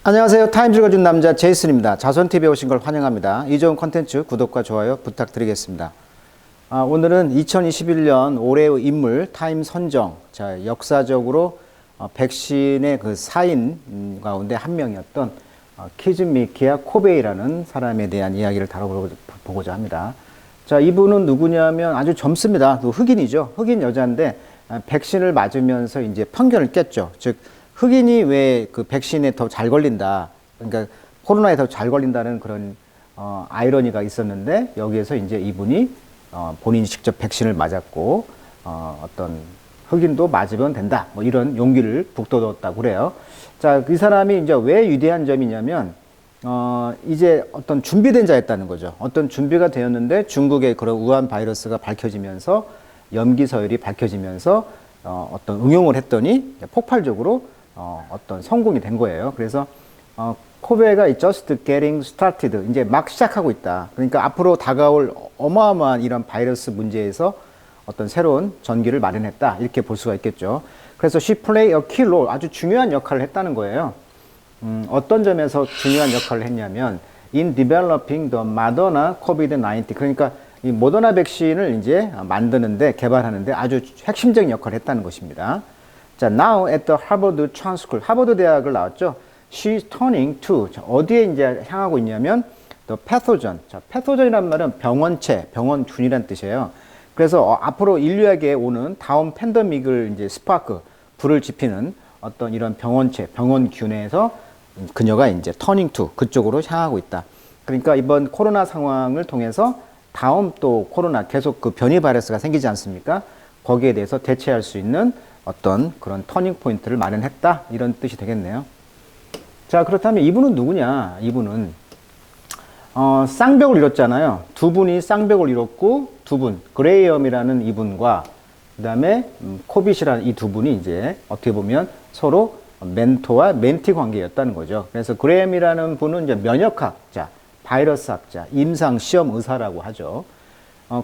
안녕하세요. 타임 읽어준 남자 제이슨입니다. 자손TV에 오신 걸 환영합니다. 이 좋은 컨텐츠 구독과 좋아요 부탁드리겠습니다. 오늘은 2021년 올해의 인물 타임 선정. 자, 역사적으로 백신의 그 사인 가운데 한 명이었던 키즈미키아 코베이라는 사람에 대한 이야기를 다뤄보고자 합니다. 자, 이분은 누구냐면 아주 젊습니다. 흑인이죠. 흑인 여자인데 백신을 맞으면서 이제 편견을 깼죠. 즉 흑인이 왜 그 백신에 더 잘 걸린다, 그러니까 코로나에 더 잘 걸린다는 그런 아이러니가 있었는데, 여기에서 이제 이분이 본인이 직접 백신을 맞았고 어떤 흑인도 맞으면 된다, 뭐 이런 용기를 북돋웠다고 그래요. 자, 이 사람이 이제 왜 위대한 점이냐면 이제 어떤 준비된 자였다는 거죠. 어떤 준비가 되었는데 중국의 그런 우한 바이러스가 밝혀지면서, 염기 서열이 밝혀지면서 어떤 응용을 했더니 폭발적으로 어떤 성공이 된 거예요. 그래서 코베가 just getting started, 이제 막 시작하고 있다. 그러니까 앞으로 다가올 어마어마한 이런 바이러스 문제에서 어떤 새로운 전기를 마련했다, 이렇게 볼 수가 있겠죠. 그래서 she play a key role, 아주 중요한 역할을 했다는 거예요. 어떤 점에서 중요한 역할을 했냐면 in developing the Moderna COVID-19, 그러니까 이 모더나 백신을 이제 만드는데, 개발하는데 아주 핵심적인 역할을 했다는 것입니다. 자, now at the Harvard Chan School, 하버드 대학을 나왔죠. She's turning to, 자, 어디에 이제 향하고 있냐면 the pathogen. 자, pathogen이란 말은 병원체, 병원균이란 뜻이에요. 그래서 앞으로 인류에게 오는 다음 팬데믹을 이제 스파크, 불을 지피는 어떤 이런 병원체, 병원균에서 그녀가 이제 turning to, 그쪽으로 향하고 있다. 그러니까 이번 코로나 상황을 통해서 다음 또 코로나, 계속 그 변이 바이러스가 생기지 않습니까? 거기에 대해서 대체할 수 있는 어떤 그런 터닝 포인트를 마련했다, 이런 뜻이 되겠네요. 자, 그렇다면 이분은 누구냐? 이분은 쌍벽을 이뤘잖아요. 두 분이 쌍벽을 이뤘고, 두 분, 그레이엄이라는 이분과 그 다음에 코빗이라는 이 두 분이 이제 어떻게 보면 서로 멘토와 멘티 관계였다는 거죠. 그래서 그레이엄이라는 분은 이제 면역학자, 바이러스학자, 임상시험 의사라고 하죠.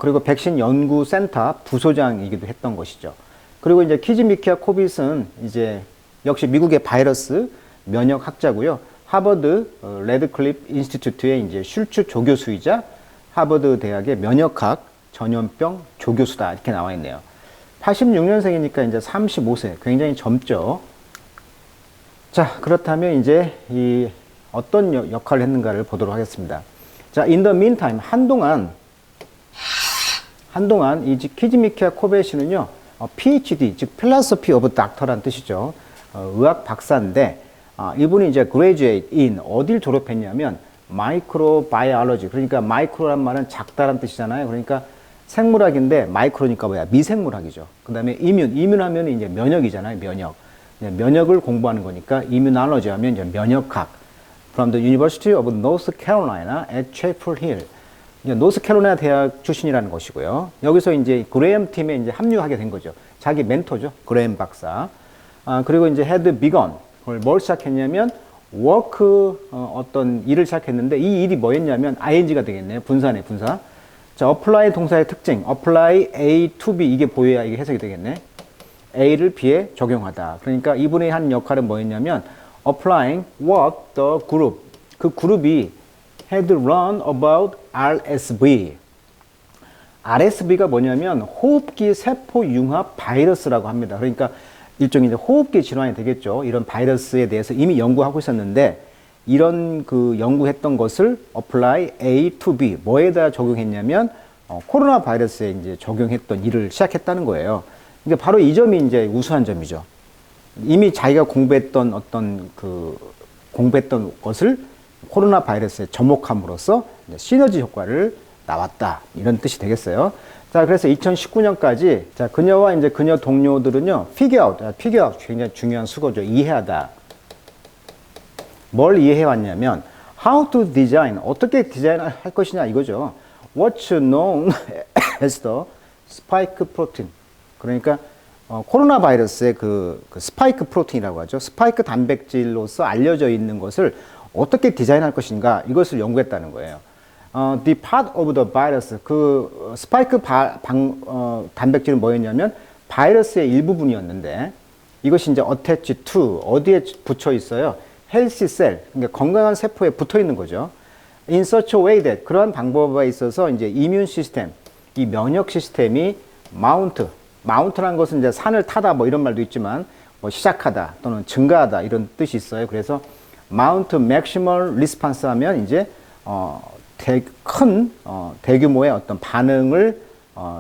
그리고 백신 연구센터 부소장이기도 했던 것이죠. 그리고 이제 키즈미키아 코빗은 이제 역시 미국의 바이러스 면역학자고요. 하버드 레드클리프 인스티튜트의 이제 슐츠 조교수이자 하버드 대학의 면역학 전염병 조교수다, 이렇게 나와 있네요. 86년생이니까 이제 35세, 굉장히 젊죠. 자, 그렇다면 이제 이 어떤 역할을 했는가를 보도록 하겠습니다. 자, in the meantime, 한동안 이 키즈미키아 코베시는요, PhD, 즉 Philosophy of Doctor란 뜻이죠. 의학 박사인데, 이분이 이제 graduate in, 어딜 졸업했냐면 microbiology, 그러니까 마이크로란 말은 작다란 뜻이잖아요. 그러니까 생물학인데 마이크로니까 뭐야? 미생물학이죠. 그 다음에 이뮨 하면 이제 면역이잖아요. 면역을 공부하는 거니까 immunology 하면 이제 면역학. From the University of North Carolina at Chapel Hill. 노스캐롤라이나 대학 출신이라는 것이고요. 여기서 이제 그레이엄 팀에 이제 합류하게 된 거죠. 자기 멘토죠. 그레이엄 박사. 그리고 이제 had begun. 뭘 시작했냐면 work, 어떤 일을 시작했는데, 이 일이 뭐였냐면 ing가 되겠네요. 분사네, 분사. 자, apply 동사의 특징. apply A to B, 이게 보여야 이게 해석이 되겠네. A를 B에 적용하다. 그러니까 이분의 한 역할은 뭐였냐면 applying what the group, 그 그룹이 had run about RSV. RSV가 뭐냐면 호흡기 세포 융합 바이러스라고 합니다. 그러니까 일종의 이제 호흡기 질환이 되겠죠. 이런 바이러스에 대해서 이미 연구하고 있었는데, 이런 그 연구했던 것을 apply A to B, 뭐에다 적용했냐면 코로나 바이러스에 이제 적용했던 일을 시작했다는 거예요. 그러니까 바로 이 점이 이제 우수한 점이죠. 이미 자기가 공부했던 것을 코로나 바이러스에 접목함으로써 시너지 효과를 나왔다, 이런 뜻이 되겠어요. 자, 그래서 2019년까지 자, 그녀와 이제 그녀 동료들은요, figure out 굉장히 중요한 수거죠. 이해하다. 뭘 이해해왔냐면 how to design, 어떻게 디자인할 것이냐, 이거죠. What's known as the spike protein. 그러니까 코로나 바이러스의 그 스파이크 프로틴이라고 하죠. 스파이크 단백질로서 알려져 있는 것을 어떻게 디자인할 것인가, 이것을 연구했다는 거예요. The part of the virus, 그 스파이크 단백질은 뭐였냐면 바이러스의 일부분이었는데, 이것이 이제 attach to, 어디에 붙여 있어요? healthy cell, 그러니까 건강한 세포에 붙어 있는 거죠. In such a way that 그러한 방법에 있어서 이제 immune system, 이 면역 시스템이 mount라는 것은 이제 산을 타다 뭐 이런 말도 있지만 뭐 시작하다 또는 증가하다 이런 뜻이 있어요. 그래서 mount maximal response 하면 이제 대규모의 어떤 반응을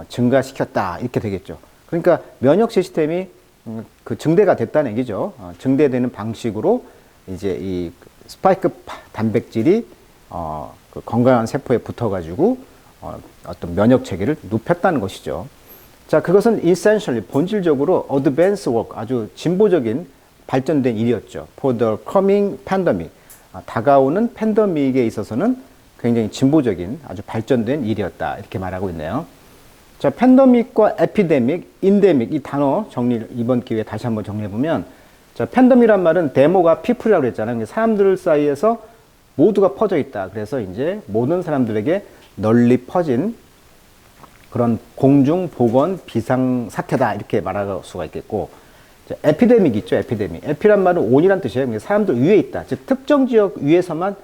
증가시켰다 이렇게 되겠죠. 그러니까 면역 시스템이 그 증대가 됐다는 얘기죠. 증대되는 방식으로 이제 이 스파이크 단백질이 그 건강한 세포에 붙어가지고 어떤 면역 체계를 높였다는 것이죠. 자, 그것은 essentially 본질적으로 advanced work, 아주 진보적인 발전된 일이었죠. For the coming pandemic, 다가오는 팬데믹에 있어서는 굉장히 진보적인 아주 발전된 일이었다 이렇게 말하고 있네요. 자, 팬데믹과 에피데믹, 인데믹 이 단어 정리 이번 기회에 다시 한번 정리해 보면, 자, 팬데믹이란 말은 데모가 피플이라고 그랬잖아요. 사람들 사이에서 모두가 퍼져 있다. 그래서 이제 모든 사람들에게 널리 퍼진 그런 공중 보건 비상 사태다 이렇게 말할 수가 있겠고, 자, 에피데믹 있죠. 에피란 말은 온이란 뜻이에요. 사람들 위에 있다. 즉 특정 지역 위에서만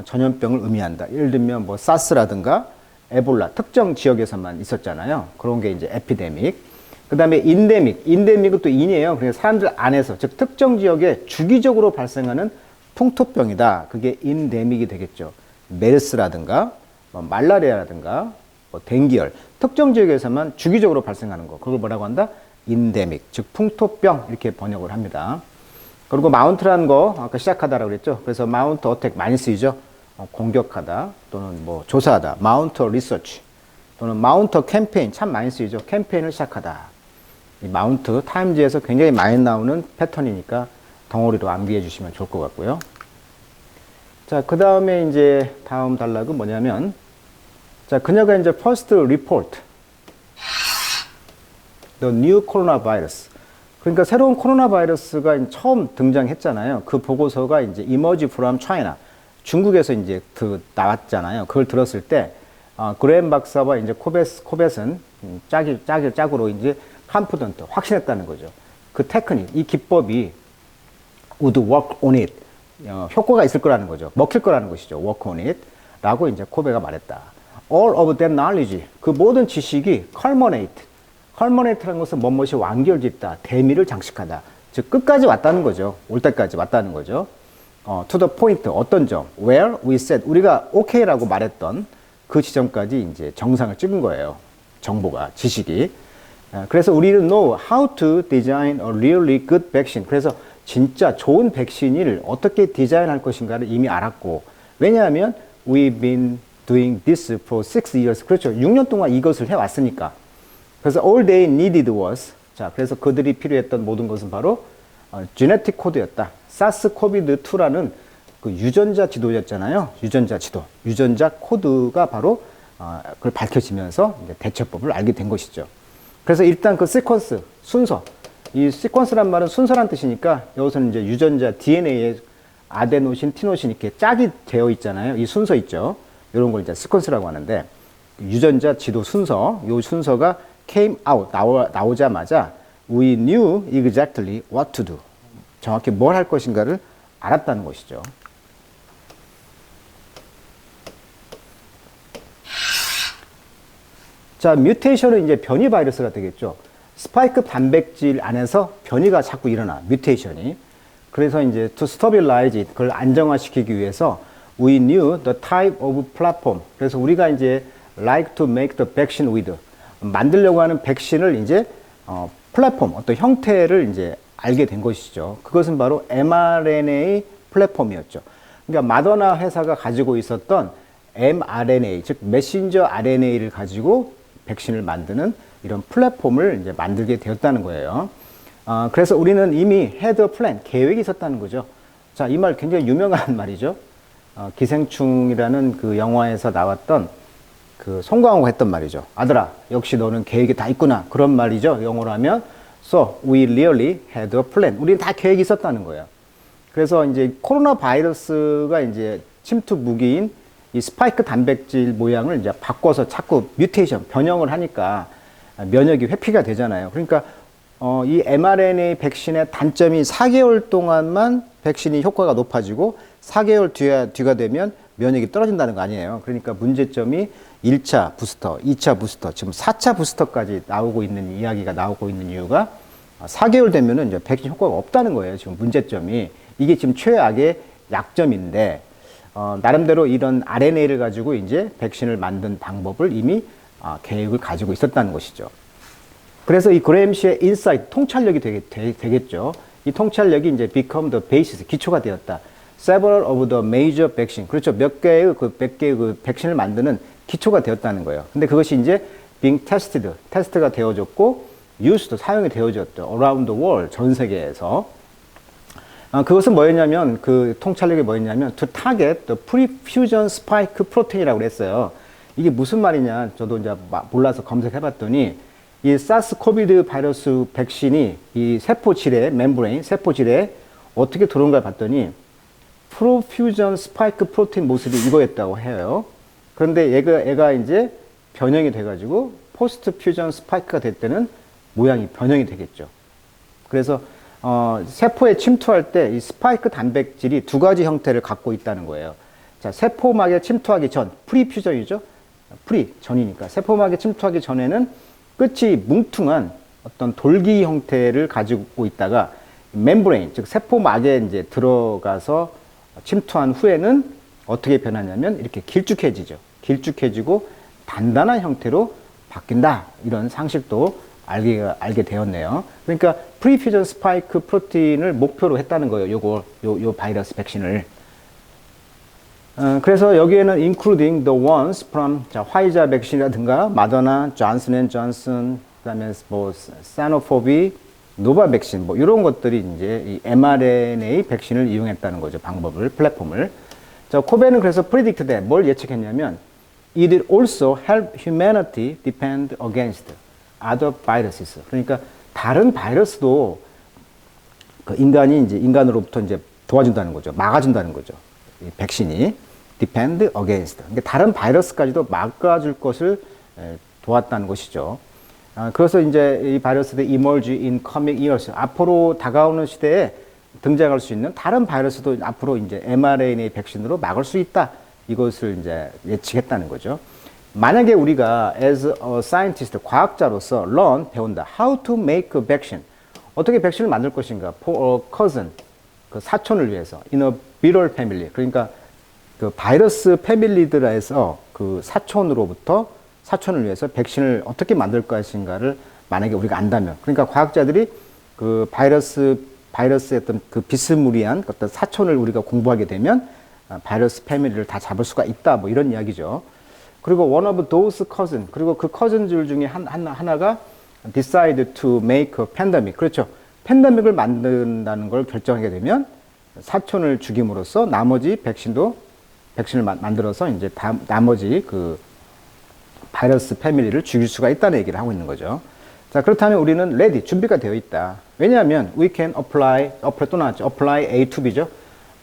전염병을 의미한다. 예를 들면 뭐 사스라든가 에볼라 특정 지역에서만 있었잖아요. 그런 게 이제 에피데믹. 그 다음에 인데믹은 또 인이에요. 그러니까 사람들 안에서, 즉 특정 지역에 주기적으로 발생하는 풍토병이다. 그게 인데믹이 되겠죠. 메르스라든가 뭐 말라리아라든가 뭐 댕기열 특정 지역에서만 주기적으로 발생하는 거, 그걸 뭐라고 한다? 인데믹, 즉 풍토병 이렇게 번역을 합니다. 그리고 마운트라는 거 아까 시작하다라고 그랬죠. 그래서 마운트 어택 많이 쓰이죠. 공격하다 또는 뭐 조사하다, 마운트 리서치 또는 마운트 캠페인 참 많이 쓰이죠. 캠페인을 시작하다. 이 마운트 타임즈에서 굉장히 많이 나오는 패턴이니까 덩어리로 암기해 주시면 좋을 것 같고요. 자, 그 다음에 이제 다음 단락은 뭐냐면, 자, 그녀가 이제 first report the new coronavirus. 그러니까 새로운 코로나 바이러스가 처음 등장했잖아요. 그 보고서가 이제 emerge from China. 중국에서 이제 나왔잖아요. 그걸 들었을 때, 그레엠 박사와 이제 코벳은 짝으로 이제 confident, 확신했다는 거죠. 그 테크닉, 이 기법이 would work on it. 효과가 있을 거라는 거죠. 먹힐 거라는 것이죠. work on it. 라고 이제 코베가 말했다. All of that knowledge. 그 모든 지식이 culminate라는 것은 무엇이 완결짓다. 대미를 장식하다. 즉, 끝까지 왔다는 거죠. 올 때까지 왔다는 거죠. to the point. 어떤 점. Where we said. 우리가 OK라고 말했던 그 지점까지 이제 정상을 찍은 거예요. 정보가, 지식이. 그래서 우리는 know how to design a really good vaccine. 그래서 진짜 좋은 백신을 어떻게 디자인할 것인가를 이미 알았고, 왜냐하면 we've been doing this for 6 years. 그렇죠. 6년 동안 이것을 해왔으니까. 그래서 all they needed was, 자, 그래서 그들이 필요했던 모든 것은 바로 genetic 코드였다. SARS-CoV-2라는 그 유전자 지도였잖아요. 유전자 코드가 바로 그걸 밝혀지면서 이제 대처법을 알게 된 것이죠. 그래서 일단 그 시퀀스, 순서, 이 시퀀스란 말은 순서란 뜻이니까 여기서는 이제 유전자 DNA에 아데노신, 티노신 이렇게 짝이 되어 있잖아요. 이 순서 있죠. 이런 걸 이제 시퀀스라고 하는데, 유전자 지도 순서, 이 순서가 came out, 나오자마자 we knew exactly what to do. 정확히 뭘 할 것인가를 알았다는 것이죠. 자, 뮤테이션은 이제 변이 바이러스가 되겠죠. 스파이크 단백질 안에서 변이가 자꾸 일어나, 뮤테이션이. 그래서 이제 to stabilize it, 그걸 안정화시키기 위해서 we knew the type of platform. 그래서 우리가 이제 like to make the vaccine with, 만들려고 하는 백신을 이제 플랫폼, 어떤 형태를 이제 알게 된 것이죠. 그것은 바로 mRNA 플랫폼이었죠. 그러니까 마더나 회사가 가지고 있었던 mRNA, 즉 메신저 RNA를 가지고 백신을 만드는 이런 플랫폼을 이제 만들게 되었다는 거예요. 그래서 우리는 이미 had a plan, 계획이 있었다는 거죠. 자, 이 말 굉장히 유명한 말이죠. 기생충이라는 그 영화에서 나왔던 그 송강호가 했던 말이죠. 아들아, 역시 너는 계획이 다 있구나. 그런 말이죠. 영어로 하면 So we really had a plan. 우리는 다 계획이 있었다는 거예요. 그래서 이제 코로나 바이러스가 이제 침투 무기인 이 스파이크 단백질 모양을 이제 바꿔서 자꾸 뮤테이션, 변형을 하니까 면역이 회피가 되잖아요. 그러니까 이 mRNA 백신의 단점이 4개월 동안만 백신이 효과가 높아지고 4개월 뒤가 되면 면역이 떨어진다는 거 아니에요. 그러니까 문제점이 1차 부스터, 2차 부스터, 지금 4차 부스터까지 나오고 있는 이야기가 나오고 있는 이유가 4개월 되면은 이제 백신 효과가 없다는 거예요. 지금 문제점이. 이게 지금 최악의 약점인데, 나름대로 이런 RNA를 가지고 이제 백신을 만든 방법을 이미 계획을 가지고 있었다는 것이죠. 그래서 이 그레임씨의 인사이트, 통찰력이 되겠죠. 이 통찰력이 이제 become the basis, 기초가 되었다. Several of the major vaccine. 그렇죠. 몇 개의 그 백신을 만드는 기초가 되었다는 거예요. 근데 그것이 이제 being tested, 테스트가 되어졌고, used, 사용이 되어졌죠. around the world, 전 세계에서. 그것은 뭐였냐면, 그 통찰력이 뭐였냐면, to target the pre-fusion spike protein이라고 그랬어요. 이게 무슨 말이냐, 저도 이제 몰라서 검색해 봤더니, 이 사스코비드 바이러스 백신이 이 세포질에, 멤브레인, 세포질에 어떻게 들어온가 봤더니, 프로퓨전 스파이크 프로테인 모습이 이거였다고 해요. 그런데 얘가 이제 변형이 돼가지고, 포스트 퓨전 스파이크가 될 때는 모양이 변형이 되겠죠. 그래서 세포에 침투할 때 이 스파이크 단백질이 두 가지 형태를 갖고 있다는 거예요. 자, 세포막에 침투하기 전, 프리퓨전이죠. 전이니까. 세포막에 침투하기 전에는 끝이 뭉퉁한 어떤 돌기 형태를 가지고 있다가 멤브레인, 즉 세포막에 이제 들어가서 침투한 후에는 어떻게 변하냐면 이렇게 길쭉해지고 단단한 형태로 바뀐다. 이런 상식도 알게 되었네요. 그러니까 프리퓨전 스파이크 프로틴을 목표로 했다는 거예요. 요 바이러스 백신을. 그래서 여기에는 including the ones from 화이자 백신이라든가 마더나, 존슨 앤 존슨, 그다음에 뭐 사노포비, 노바 백신 뭐 이런 것들이 이제 이 mRNA 백신을 이용했다는 거죠. 방법을, 플랫폼을. 자, 코베는 그래서 predicted 뭘 예측했냐면 it will also help humanity defend against other viruses. 그러니까 다른 바이러스도 그 인간이 이제 인간으로부터 이제 도와준다는 거죠. 막아준다는 거죠. 이 백신이 defend against. 그러니까 다른 바이러스까지도 막아줄 것을 도왔다는 것이죠. 그래서 이제 이 바이러스들이 emerge in coming years. 앞으로 다가오는 시대에 등장할 수 있는 다른 바이러스도 앞으로 이제 mRNA 백신으로 막을 수 있다. 이것을 이제 예측했다는 거죠. 만약에 우리가 as a scientist, 과학자로서 배운다. How to make a vaccine. 어떻게 백신을 만들 것인가. For a cousin, 그 사촌을 위해서. In a viral family. 그러니까 그 바이러스 패밀리들에서 그 사촌을 위해서 백신을 어떻게 만들 것인가를 만약에 우리가 안다면. 그러니까 과학자들이 그 바이러스의 어떤 그 비스무리한 어떤 사촌을 우리가 공부하게 되면 바이러스 패밀리를 다 잡을 수가 있다. 뭐 이런 이야기죠. 그리고 one of those cousin, 그리고 그 cousin들 중에 하나가 decide to make a pandemic. 그렇죠. 팬데믹을 만든다는 걸 결정하게 되면 사촌을 죽임으로써 나머지 백신을 만들어서 이제 나머지 그 바이러스 패밀리를 죽일 수가 있다는 얘기를 하고 있는 거죠. 자, 그렇다면 우리는 ready, 준비가 되어 있다. 왜냐하면 we can apply A to B죠.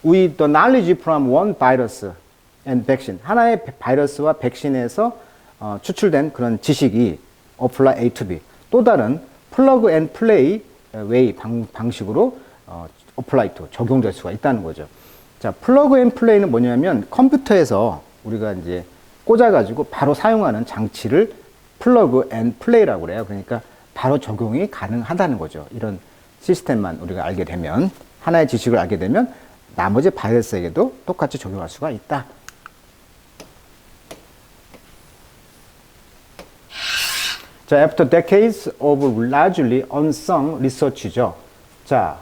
With the knowledge from one virus and vaccine. 하나의 바이러스와 백신에서 추출된 그런 지식이 apply A to B. 또 다른 plug and play way 방식으로 apply to, 적용될 수가 있다는 거죠. 자, plug and play는 뭐냐면 컴퓨터에서 우리가 이제 꽂아가지고 바로 사용하는 장치를 plug and play라고 그래요. 그러니까 바로 적용이 가능하다는 거죠. 이런 시스템만 우리가 알게 되면, 하나의 지식을 알게 되면 나머지 바이러스에게도 똑같이 적용할 수가 있다. 자, after decades of largely unsung research죠. 자,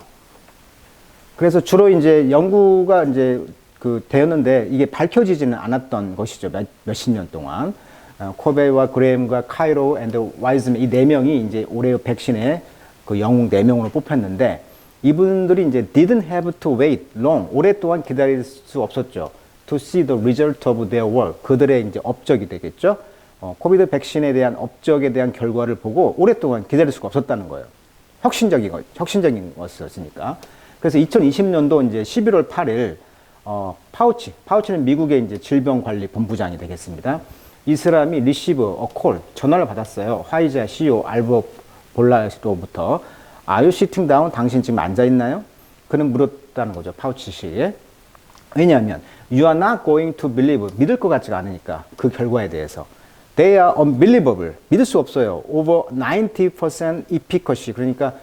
그래서 주로 이제 연구가 이제 되었는데 이게 밝혀지지는 않았던 것이죠. 몇십 년 동안. 코베와 그레임과 카이로 앤드 와이즈맨 이 네 명이 이제 올해 백신의 그 영웅 네 명으로 뽑혔는데 이분들이 이제 didn't have to wait long. 오랫동안 기다릴 수 없었죠. To see the result of their work. 그들의 이제 업적이 되겠죠. 코비드 백신에 대한 업적에 대한 결과를 보고 오랫동안 기다릴 수가 없었다는 거예요. 혁신적인 것이었으니까. 그래서 2020년도 이제 11월 8일 파우치는 미국의 이제 질병관리본부장이 되겠습니다. 이 사람이 리시브 콜 전화를 받았어요. 화이자 CEO 알버 볼라로부터 Are you sitting down? 당신 지금 앉아 있나요? 그는 물었다는 거죠. 파우치 씨에. 왜냐하면 you are not going to believe. 믿을 것 같지가 않으니까 그 결과에 대해서. They are unbelievable. 믿을 수 없어요. Over 90% efficacy. 그러니까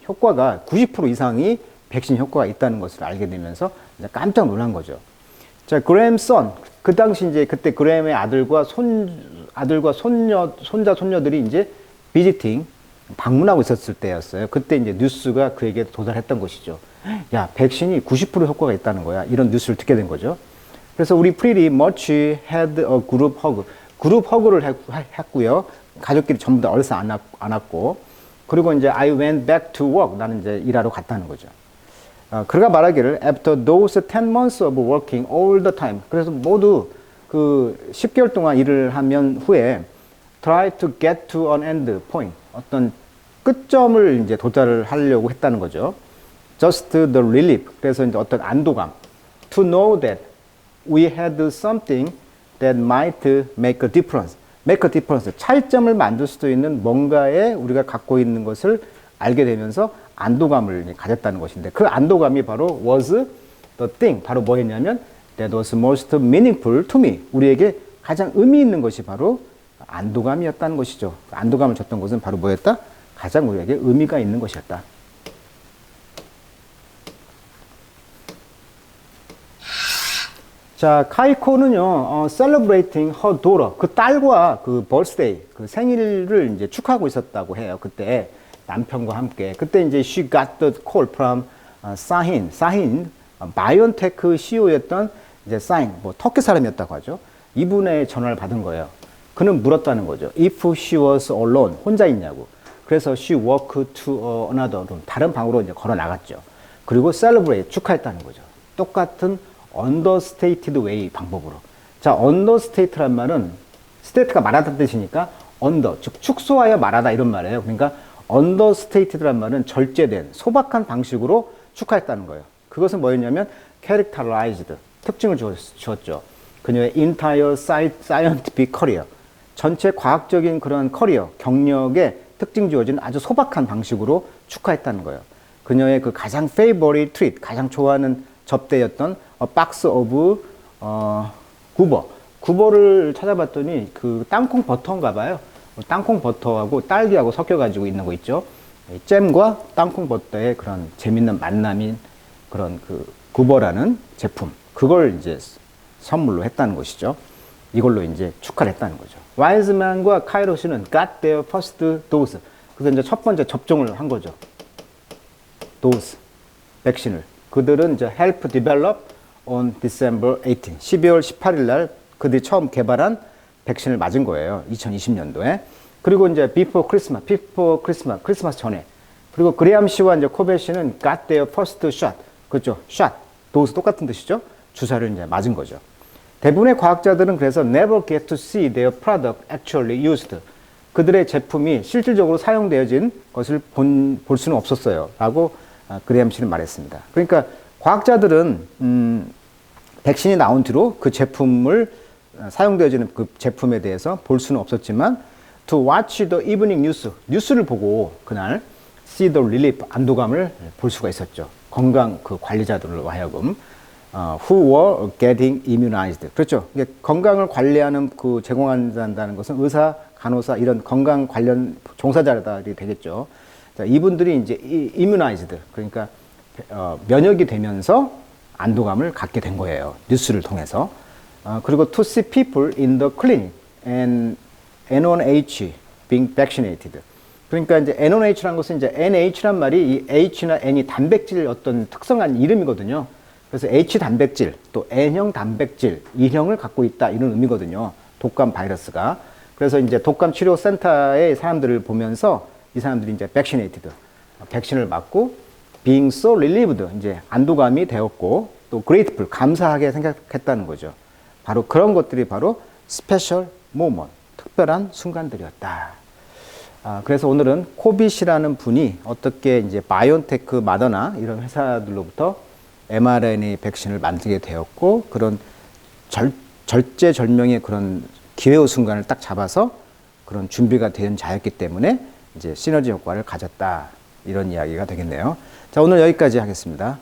효과가 90% 이상이 백신 효과가 있다는 것을 알게 되면서 이제 깜짝 놀란 거죠. 자, 그램 선. 그 당시 이제 그때 그램의 아들과 손자, 손녀들이 이제 비지팅, 방문하고 있었을 때였어요. 그때 이제 뉴스가 그에게 도달했던 것이죠. 야, 백신이 90% 효과가 있다는 거야. 이런 뉴스를 듣게 된 거죠. 그래서 우리 프리리 much had a group hug. 그룹 허그를 했고요. 가족끼리 전부 다 얼싸 안았고. 그리고 이제 I went back to work. 나는 이제 일하러 갔다는 거죠. 그가 말하기를 after those 10 months of working all the time. 그래서 모두 그 10개월 동안 일을 하면 후에 try to get to an end point. 어떤 끝점을 이제 도달을 하려고 했다는 거죠. Just the relief. 그래서 이제 어떤 안도감. To know that we had something that might make a difference. make a difference. 차이점을 만들 수도 있는 뭔가에 우리가 갖고 있는 것을 알게 되면서 안도감을 가졌다는 것인데 그 안도감이 바로 was the thing. 바로 뭐였냐면 that was most meaningful to me. 우리에게 가장 의미 있는 것이 바로 안도감이었다는 것이죠. 안도감을 줬던 것은 바로 뭐였다? 가장 우리에게 의미가 있는 것이었다. 자, 카이코는요, celebrating her daughter, 그 딸과 그 birthday, 그 생일을 이제 축하하고 있었다고 해요. 그때 남편과 함께. 그때 이제 she got the call from 사힌, 바이온테크 CEO였던 이제 사힌, 뭐 터키 사람이었다고 하죠. 이분의 전화를 받은 거예요. 그는 물었다는 거죠. If she was alone, 혼자 있냐고. 그래서 she walked to another room, 다른 방으로 이제 걸어 나갔죠. 그리고 celebrate, 축하했다는 거죠. 똑같은 understated way 방법으로. 자, understate란 말은 state가 말하다 뜻이니까 under, 즉 축소하여 말하다 이런 말이에요. 그러니까 understated란 말은 절제된, 소박한 방식으로 축하했다는 거예요. 그것은 뭐였냐면 characterized, 특징을 주었죠. 그녀의 entire scientific career, 전체 과학적인 그런 커리어, 경력에 특징 주어진 아주 소박한 방식으로 축하했다는 거예요. 그녀의 그 가장 favorite treat, 가장 좋아하는 접대였던 a box of 구버를 찾아봤더니 그 땅콩 버터인가 봐요. 땅콩 버터하고 딸기하고 섞여가지고 있는 거 있죠. 잼과 땅콩 버터의 그런 재밌는 만남인 그런 그 구버라는 제품. 그걸 이제 선물로 했다는 것이죠. 이걸로 이제 축하를 했다는 거죠. 와이즈만과 카이로스는 got their first dose. 그래서 이제 첫 번째 접종을 한 거죠. dose, 백신을. 그들은 이제 help develop on December 18, 12월 18일 날 그들이 처음 개발한 백신을 맞은 거예요. 2020년도에. 그리고 이제 before Christmas, 크리스마스 전에. 그리고 그레암 씨와 이제 코벨 씨는 got their first shot. 그렇죠. shot. 도수 똑같은 뜻이죠. 주사를 이제 맞은 거죠. 대부분의 과학자들은 그래서 never get to see their product actually used. 그들의 제품이 실질적으로 사용되어진 것을 볼 수는 없었어요. 라고 그레암 씨는 말했습니다. 그러니까 과학자들은 백신이 나온 뒤로 그 제품을 사용되어지는 그 제품에 대해서 볼 수는 없었지만 to watch the evening news, 뉴스를 보고 그날 see the relief, 안도감을 볼 수가 있었죠. 건강 그 관리자들로 하여금 who were getting immunized. 그렇죠. 건강을 관리하는 그 제공한다는 것은 의사, 간호사 이런 건강 관련 종사자들이 되겠죠. 자, 이분들이 이제 immunized, 그러니까 면역이 되면서 안도감을 갖게 된 거예요. 뉴스를 통해서. 그리고 to see people in the clinic and N1H being vaccinated. 그러니까 이제 N1H라는 것은 이제 NH란 말이 이 H나 N이 단백질 어떤 특성한 이름이거든요. 그래서 H 단백질, 또 N형 단백질, E형을 갖고 있다 이런 의미거든요. 독감 바이러스가. 그래서 이제 독감 치료 센터의 사람들을 보면서 이 사람들이 이제 vaccinated, 백신을 맞고 being so relieved, 이제 안도감이 되었고 또 grateful, 감사하게 생각했다는 거죠. 바로 그런 것들이 바로 special moment, 특별한 순간들이었다. 그래서 오늘은 코빗이라는 분이 어떻게 이제 바이온테크, 마더나 이런 회사들로부터 mRNA 백신을 만들게 되었고 그런 절제절명의 그런 기회의 순간을 딱 잡아서 그런 준비가 된 자였기 때문에 이제 시너지 효과를 가졌다. 이런 이야기가 되겠네요. 자, 오늘 여기까지 하겠습니다.